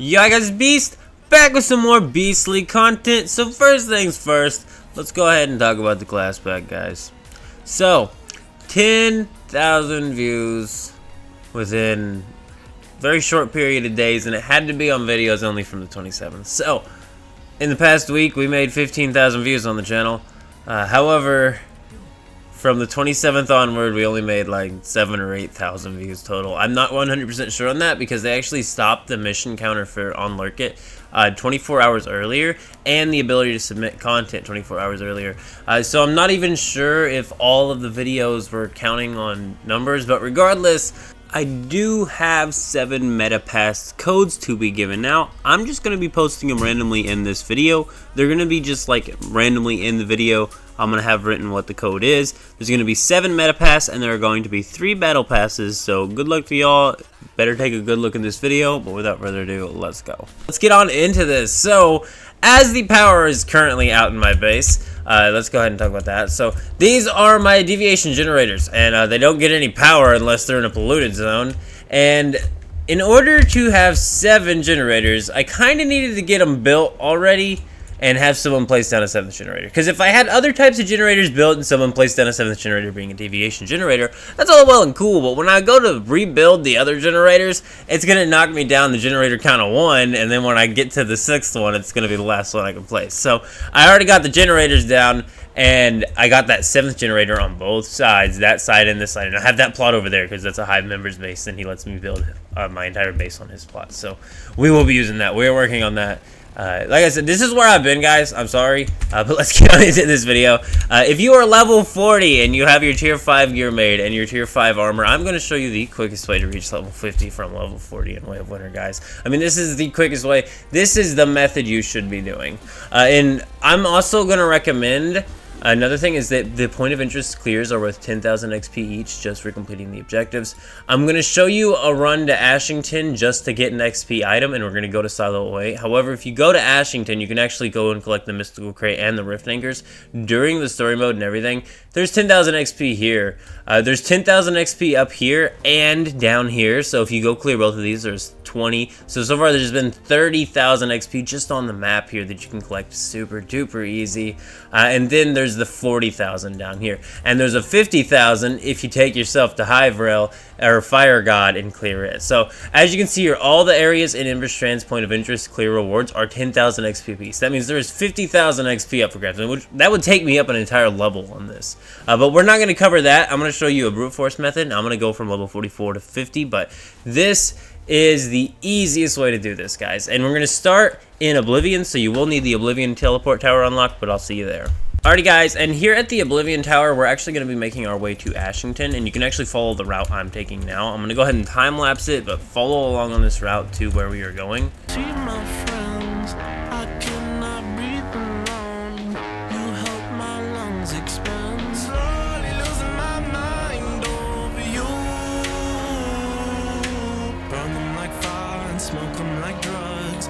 Yeah, guys, Beast back with some more beastly content. So first things first, let's go ahead and talk about the class pack, guys. So 10,000 views within a very short period of days, and it had to be on videos only from the 27th. So in the past week, we made 15,000 views on the channel. However, from the 27th onward, we only made like 7,000 or 8,000 views total. I'm not 100% sure on that because they actually stopped the mission counter for on Lurk It 24 hours earlier, and the ability to submit content 24 hours earlier. So I'm not even sure if all of the videos were counting on numbers, but regardless, I do have 7 meta pass codes to be given out. I'm just going to be posting them randomly in this video. They're going to be just like randomly in the video. I'm going to have written what the code is. There's going to be 7 meta pass, and there are going to be 3 battle passes. So good luck to y'all. Better take a good look in this video, but without further ado, let's go. Let's get on into this. So as the power is currently out in my base, let's go ahead and talk about that. So these are my deviation generators, and they don't get any power unless they're in a polluted zone. And in order to have 7 generators, I kind of needed to get them built already and have someone place down a 7th generator. Because if I had other types of generators built and someone placed down a 7th generator being a deviation generator, that's all well and cool, but when I go to rebuild the other generators, it's going to knock me down the generator count of 1, and then when I get to the 6th one, it's going to be the last one I can place. So I already got the generators down, and I got that 7th generator on both sides, that side and this side, and I have that plot over there because that's a Hive member's base, and he lets me build my entire base on his plot. So we will be using that. We're working on that. Like I said, this is where I've been, guys. I'm sorry, but let's get on into this video. If you are level 40 and you have your tier 5 gear made and your tier 5 armor, I'm going to show you the quickest way to reach level 50 from level 40 in Way of Winter, guys. I mean, this is the quickest way. This is the method you should be doing. And I'm also going to recommend, another thing is that the point of interest clears are worth 10,000 XP each just for completing the objectives. I'm going to show you a run to Ashington just to get an XP item, and we're going to go to Silo Away. However, if you go to Ashington, you can actually go and collect the Mystical Crate and the Rift Anchors during the story mode and everything. There's 10,000 XP here. There's 10,000 XP up here and down here. So if you go clear both of these, there's 20. So far there's been 30,000 XP just on the map here that you can collect super duper easy. And then there's the 40,000 down here. And there's a 50,000 if you take yourself to Hive Rail or Fire God and clear it. So as you can see here, all the areas in Ember Strand's point of interest clear rewards are 10,000 XP piece. That means there's 50,000 XP up for grabs, which that would take me up an entire level on this. But we're not going to cover that. I'm going to show you a brute force method. I'm going to go from level 44 to 50, but this is the easiest way to do this, guys. And we're going to start in Oblivion, so you will need the Oblivion teleport tower unlocked, but I'll see you there. Alrighty, guys, and here at the Oblivion Tower, we're actually going to be making our way to Ashington, and you can actually follow the route I'm taking now. I'm going to go ahead and time-lapse it, but follow along on this route to where we are going. See my friends, I cannot breathe alone. You help my lungs expand. Slowly losing my mind over you. Burn them like fire and smoke them like drugs.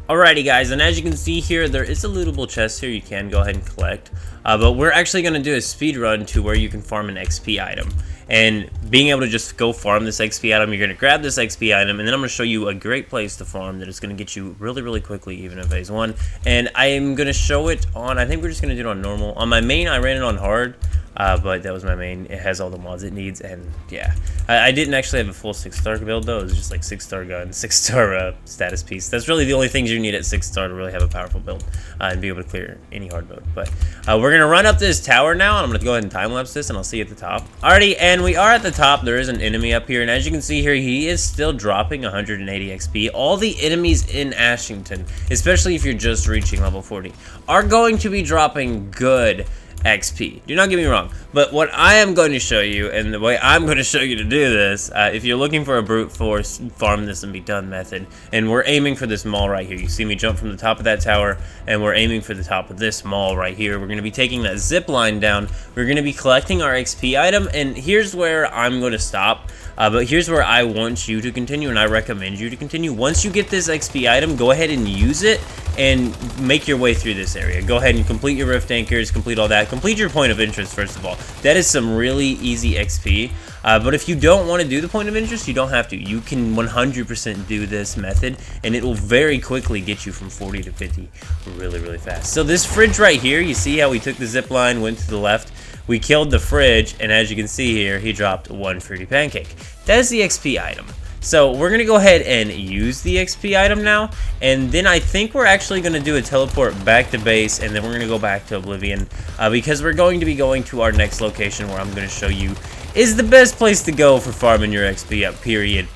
Alrighty, guys, and as you can see here, there is a lootable chest here you can go ahead and collect. But we're actually going to do a speed run to where you can farm an XP item. And being able to just go farm this XP item, you're going to grab this XP item, and then I'm going to show you a great place to farm that is going to get you really, really quickly, even in phase 1. And I am going to show it on, I think we're just going to do it on normal. On my main, I ran it on hard. But that was my main. It has all the mods it needs, and yeah, I didn't actually have a full 6-star build though. It was just like 6-star gun, 6-star status piece. That's really the only things you need at 6-star to really have a powerful build and be able to clear any hard mode. But we're gonna run up this tower now, and I'm gonna go ahead and time lapse this, and I'll see you at the top. Alrighty, and we are at the top. There is an enemy up here, and as you can see here, he is still dropping 180 XP. All the enemies in Ashington, especially if you're just reaching level 40, are going to be dropping good XP. Do not get me wrong, but what I am going to show you, and the way I'm going to show you to do this, if you're looking for a brute force farm this and be done method, and we're aiming for this mall right here. You see me jump from the top of that tower, and we're aiming for the top of this mall right here. We're going to be taking that zip line down. We're going to be collecting our XP item, and here's where I'm going to stop. But here's where I want you to continue, and I recommend you to continue. Once you get this XP item, go ahead and use it and make your way through this area. Go ahead and complete your rift anchors, complete all that. Complete your point of interest, first of all. That is some really easy XP. But if you don't want to do the point of interest, you don't have to. You can 100% do this method, and it will very quickly get you from 40 to 50 really, really fast. So this fridge right here, you see how we took the zip line, went to the left. We killed the fridge, and as you can see here, he dropped one fruity pancake. That is the XP item. So we're going to go ahead and use the XP item now, and then I think we're actually going to do a teleport back to base, and then we're going to go back to Oblivion, because we're going to be going to our next location where I'm going to show you is the best place to go for farming your XP up, period.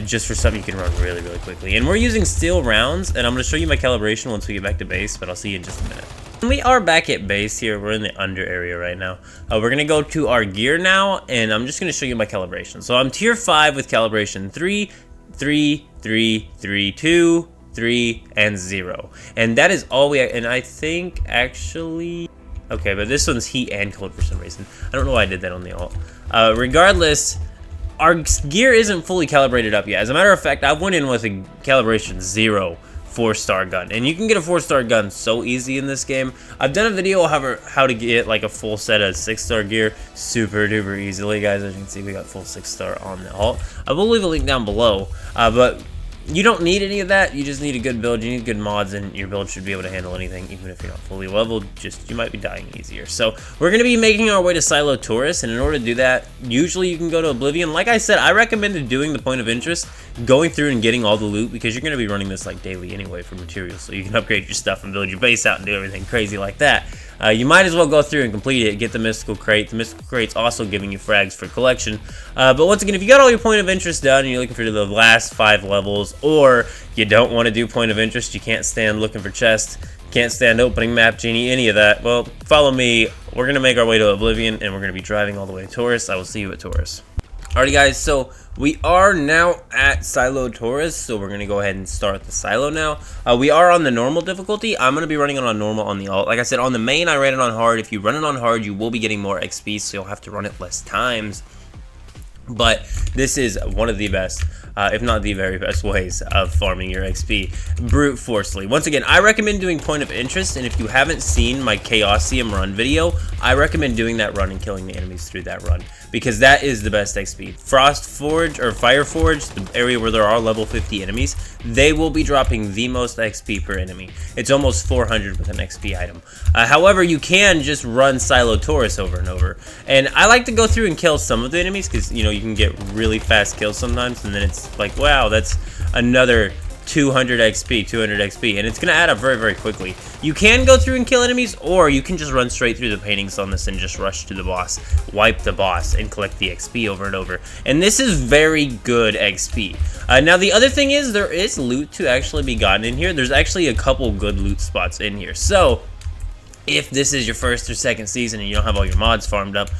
Just for something you can run really, really quickly. And we're using steel rounds, and I'm going to show you my calibration once we get back to base, but I'll see you in just a minute. We are back at base here. We're in the under area right now. We're going to go to our gear now, and I'm just going to show you my calibration. So I'm tier 5 with calibration 3, 3, 3, 3, 2, 3, and 0. And that is all we... And I think, actually... Okay, but this one's heat and cold for some reason. I don't know why I did that on the alt. Regardless, our gear isn't fully calibrated up yet. As a matter of fact, I went in with a calibration 0 4-star gun, and you can get a 4-star gun so easy in this game. I've done a video how to get like a full set of 6-star gear super duper easily, guys. As you can see, we got full 6-star on the alt. I will leave a link down below, but you don't need any of that. You just need a good build. You need good mods, and your build should be able to handle anything, even if you're not fully leveled. Just, you might be dying easier. So we're going to be making our way to Silo Taurus, and in order to do that, usually you can go to Oblivion. Like I said, I recommended doing the point of interest, going through and getting all the loot, because you're going to be running this like daily anyway for materials, so you can upgrade your stuff and build your base out and do everything crazy like that. You might as well go through and complete it, get the mystical crate. The mystical crate's also giving you frags for collection. But once again, if you got all your point of interest done and you're looking for the last 5 levels, or you don't want to do point of interest, you can't stand looking for chests, can't stand opening map genie, any of that, well, follow me. We're going to make our way to Oblivion, and we're going to be driving all the way to Taurus. I will see you at Taurus. Alrighty, guys, so we are now at Silo Taurus, so we're going to go ahead and start the silo now. We are on the normal difficulty. I'm going to be running it on normal on the alt. Like I said, on the main, I ran it on hard. If you run it on hard, you will be getting more XP, so you'll have to run it less times. But this is one of the best, if not the very best ways of farming your XP brute forcefully. Once again, I recommend doing point of interest, and if you haven't seen my chaosium run video, I recommend doing that run and killing the enemies through that run, because that is the best XP. Frost Forge or Fire Forge, the area where there are level 50 enemies, they will be dropping the most XP per enemy. It's almost 400 with an XP item. However, you can just run Silo Taurus over and over. And I like to go through and kill some of the enemies, because, you know, you can get really fast kills sometimes, and then it's like, wow, that's another 200 XP, and it's going to add up very, very quickly. You can go through and kill enemies, or you can just run straight through the paintings on this and just rush to the boss, wipe the boss, and collect the XP over and over. And this is very good XP. Now, the other thing is, there is loot to actually be gotten in here. There's actually a couple good loot spots in here. So, if this is your first or second season and you don't have all your mods farmed up,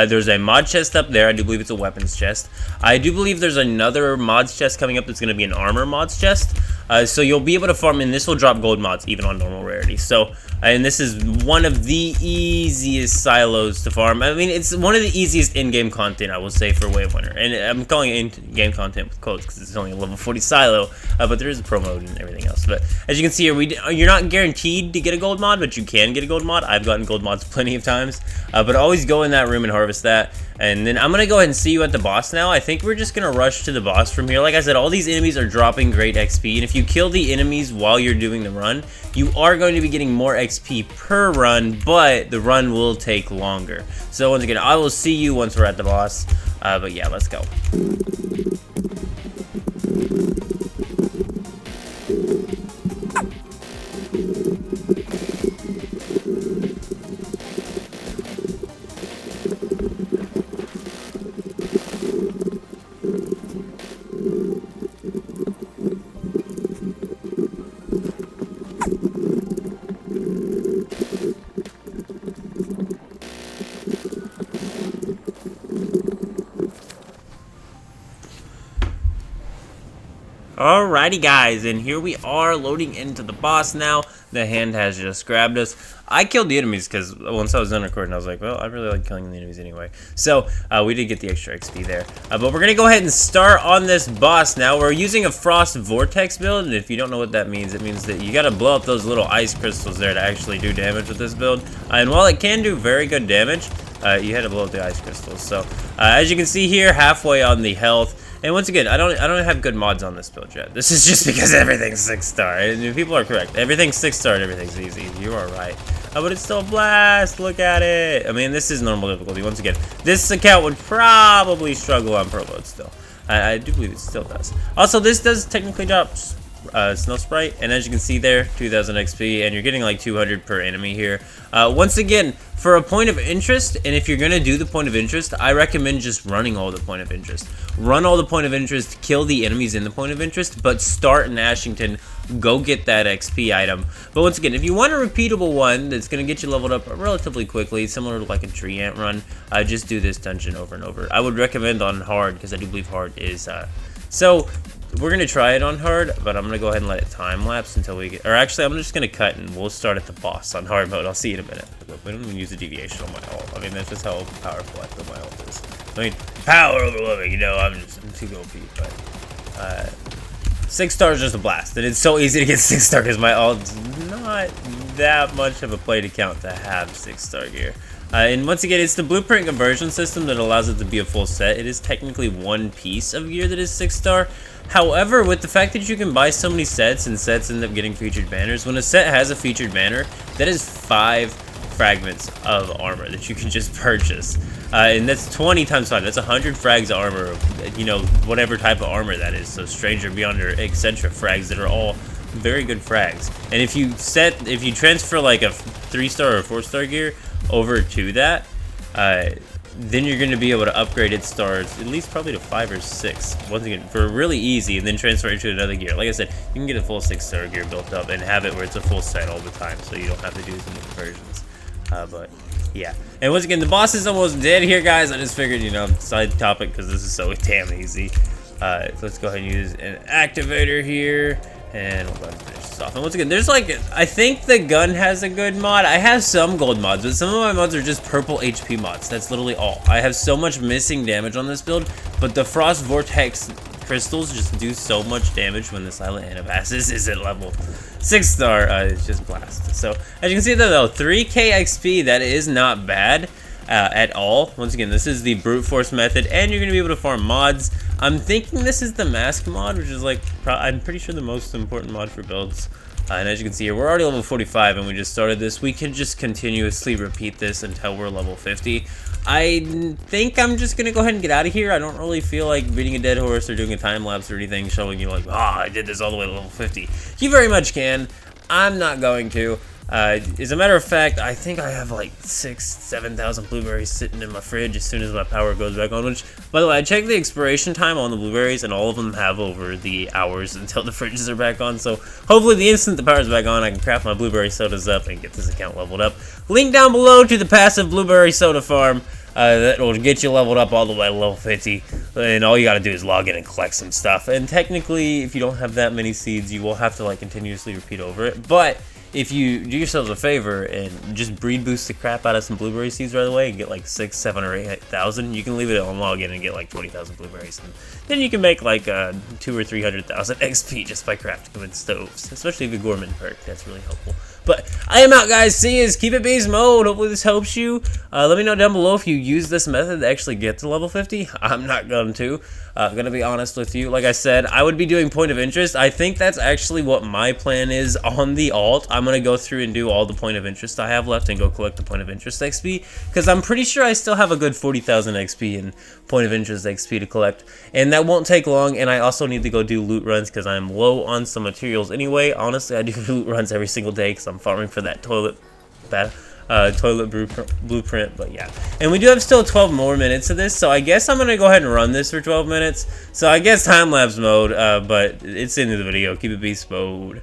there's a mod chest up there. I do believe it's a weapons chest. I do believe there's another mods chest coming up that's going to be an armor mods chest. So you'll be able to farm, and this will drop gold mods even on normal rarity. So, and this is one of the easiest silos to farm. I mean, it's one of the easiest in-game content, I will say, for Way of Winter. And I'm calling it in-game content with quotes because it's only a level 40 silo, but there is a pro mode and everything else. But as you can see here, you're not guaranteed to get a gold mod, but you can get a gold mod. I've gotten gold mods plenty of times, but always go in that room and harvest that. And then I'm going to go ahead and see you at the boss now. I think we're just going to rush to the boss from here. Like I said, all these enemies are dropping great XP. And if you kill the enemies while you're doing the run, you are going to be getting more XP per run, but the run will take longer. So once again, I will see you once we're at the boss. But yeah, let's go. Alrighty guys, and here we are loading into the boss now. The hand has just grabbed us. I killed the enemies because once I was done recording, I was like, well, I really like killing the enemies anyway. So, we did get the extra XP there. But we're going to go ahead and start on this boss now. We're using a Frost Vortex build, and if you don't know what that means, it means that you got to blow up those little ice crystals there to actually do damage with this build. And while it can do very good damage, you had to blow up the ice crystals. So, as you can see here, halfway on the health. And once again, I don't have good mods on this build yet. This is just because everything's 6-star. And people are correct. Everything's 6-star and everything's easy. You are right. But it's still a blast. Look at it. I mean, this is normal difficulty. Once again, this account would probably struggle on pro mode still. I do believe it still does. Also, this does technically drop Snow Sprite, and as you can see there, 2000 XP, and you're getting like 200 per enemy here. Once again, for a point of interest, and if you're gonna do the point of interest, I recommend just running all the point of interest. Run all the point of interest, kill the enemies in the point of interest, but start in Ashington, go get that XP item. But once again, if you want a repeatable one that's gonna get you leveled up relatively quickly, similar to like a tree ant run, just do this dungeon over and over. I would recommend on hard, because I do believe hard is, so we're gonna try it on hard, but I'm gonna go ahead and let it time lapse until we get, or actually I'm just gonna cut and we'll start at the boss on hard mode. I'll see you in a minute. We don't even use a deviation on my ult. I mean, that's just how powerful I feel my ult is. I mean, power over living, you know, I'm too OP, but 6-star is just a blast, and it's so easy to get 6-star because my ult's not that much of a play to count to have 6-star gear. And once again, it's the blueprint conversion system that allows it to be a full set. It is technically one piece of gear that is 6-star. However, with the fact that you can buy so many sets and sets end up getting featured banners, when a set has a featured banner, that is 5 fragments of armor that you can just purchase. And that's 20 times 5. That's 100 frags of armor, you know, whatever type of armor that is. So Stranger, Beyonder, etc. frags that are all very good frags. And if you transfer like a 3-star or 4-star gear over to that, then you're going to be able to upgrade its stars at least probably to 5 or 6 once again for really easy, and then transfer it to another gear. Like I said, you can get a full 6-star gear built up and have it where it's a full set all the time, so you don't have to do as many conversions. But yeah, and once again, the boss is almost dead here, guys. I just figured, you know, side topic because this is so damn easy. So let's go ahead and use an activator here. And we'll go ahead and finish this off. And once again, there's like, I think the gun has a good mod. I have some gold mods, but some of my mods are just purple HP mods. That's literally all. I have so much missing damage on this build, but the Frost Vortex crystals just do so much damage when the Silent Anabassus is at level 6-star. It's just blast. So, as you can see though, 3k XP, that is not bad at all. Once again, this is the brute force method, and you're going to be able to farm mods. I'm thinking this is the mask mod, which is like, I'm pretty sure the most important mod for builds. And as you can see here, we're already level 45 and we just started this. We can just continuously repeat this until we're level 50. I think I'm just going to go ahead and get out of here. I don't really feel like beating a dead horse or doing a time lapse or anything showing you like, I did this all the way to level 50. You very much can. I'm not going to. As a matter of fact, I think I have like 7,000 blueberries sitting in my fridge as soon as my power goes back on, which, by the way, I checked the expiration time on the blueberries, and all of them have over the hours until the fridges are back on, so hopefully the instant the power's back on, I can craft my blueberry sodas up and get this account leveled up. Link down below to the passive blueberry soda farm. That will get you leveled up all the way to level 50, and all you gotta do is log in and collect some stuff. And technically, if you don't have that many seeds, you will have to like continuously repeat over it, but if you do yourselves a favor and just breed boost the crap out of some blueberry seeds right away and get like 6, 7, or 8,000, you can leave it on login and get like 20,000 blueberries. And then you can make like 200,000 or 300,000 XP just by crafting with stoves, especially the Gorman perk. That's really helpful. But I am out, guys. See you. Keep it beast mode. Hopefully this helps you. Let me know down below if you use this method to actually get to level 50. I'm not going to. I'm going to be honest with you. Like I said, I would be doing point of interest. I think that's actually what my plan is on the alt. I'm going to go through and do all the point of interest I have left and go collect the point of interest XP, because I'm pretty sure I still have a good 40,000 XP in point of interest XP to collect, and that won't take long. And I also need to go do loot runs because I'm low on some materials anyway. Honestly, I do loot runs every single day because I'm farming for that toilet blueprint. But yeah, and we do have still 12 more minutes of this, so I guess I'm gonna go ahead and run this for 12 minutes. So I guess time lapse mode, but it's into the video. Keep it beast mode.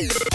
Bye.